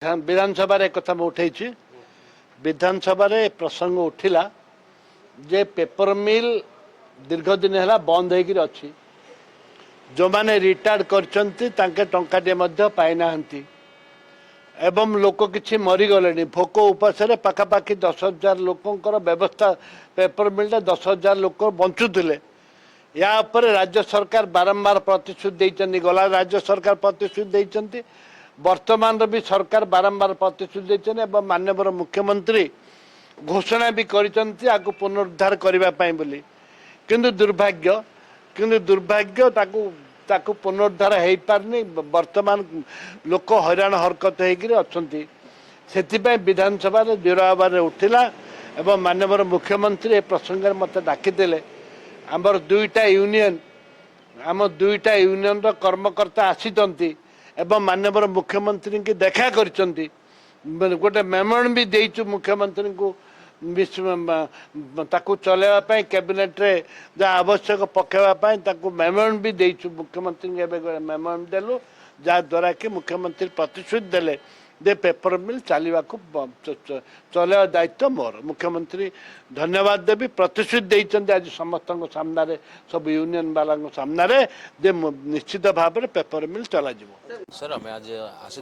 विधानसभा एक कथा उठे विधानसभा प्रसंग उठिला जे पेपर मिल दीर्घ दिन है बंद हो जो माने रिटायर्ड करछंती तांके टंकाटे मध्य पाइना एवं लोक किछि मरीगले भोक उपासरे पाखापाखि 10,000 लोकंकर व्यवस्था पेपर मिल 10,000 लोक बंचुले या राज्य सरकार बारंबार प्रतिश्रुति देइछन्ती गला राज्य सरकार प्रतिश्रुति देइछन्ती वर्तमान भी सरकार बारंबार प्रतिश्रुति देइछन्ती एवं माननीय मुख्यमंत्री घोषणा भी करिछन्ती आगु पुनरुद्धार करने बोली किंतु दुर्भाग्य ताकू पुनरुद्धार हो पारनी वर्तमान लोक हैरान हरकत होती से विधानसभा विरोधाभार उठिला एवं माननीय मुख्यमंत्री ए प्रसंग में मत डाकिदेले आमर दुईटा यूनियन आम दुईटा यूनियन कर्मकर्ता आसीचंती एवं माननीय मुख्यमंत्री की देखा करछंती गोटे मेमोरेंडम भी देइछु मुख्यमंत्री को ताकू चलैया कैबिनेट रे जहाँ आवश्यक पकेवाई मेमोरेंडम भी देइछु मुख्यमंत्री मेमोरेंडम देलु जहाँद्वारा कि मुख्यमंत्री प्रतिश्रुति देले दे पेपर मिल चलवा चलैया दायित्व मोर मुख्यमंत्री धन्यवाद देवी प्रतिश्रुति देइछन्ती आज समस्त सामने सब यूनियन वाला सामने दे निश्चित भाव में पेपर मिल चल सर आम आज आसी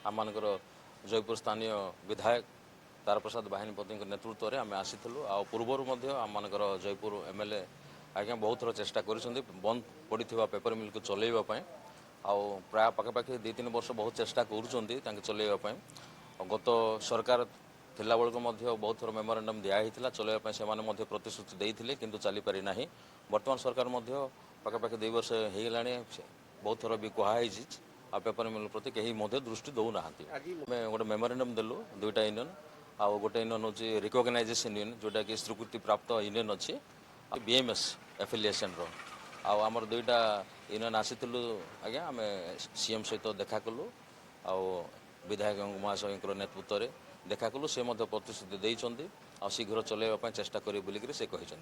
आम जयपुर स्थानीय विधायक तार प्रसाद बाहिनीपति नेतृत्व में आम आसी पूर्वर आम जयपुर एमएलए आज्ञा बहुत थर चेष्टा कर बंद पड़ा पेपर मिल को चलैवाई प्राय पाखापाखि 2-3 वर्ष बहुत चेष्टा कर चलैवाई गत सरकार थिला बेलू बहुत थर मेमोरेंडम दिखाई चलैवाई से प्रतिश्रुति देते किंतु चली पारि ना वर्तमान सरकार पाखापाखि 2 वर्ष हो गला बहुत थर भी कहुई आ पेपर मिल प्रति कहीं दृष्टि दौना गोटे मेमोरेंडम देलु 2टा यूनियन आउ गोटे यूनियन हूँ रिकग्नाइजेशन यूनियन जोटा कि स्वीकृति प्राप्त यूनियन अच्छी बीएमएस एफिलिएशन आमर 2टा यूनियन आसी आज्ञा आम सीएम सहित देखा कलु विधायक महाशय नेतृत्व में देखा कलु से प्रतिश्रुति देइछन्ती शीघ्र चलैवाई चेष्टा करें बोलिक से कहते।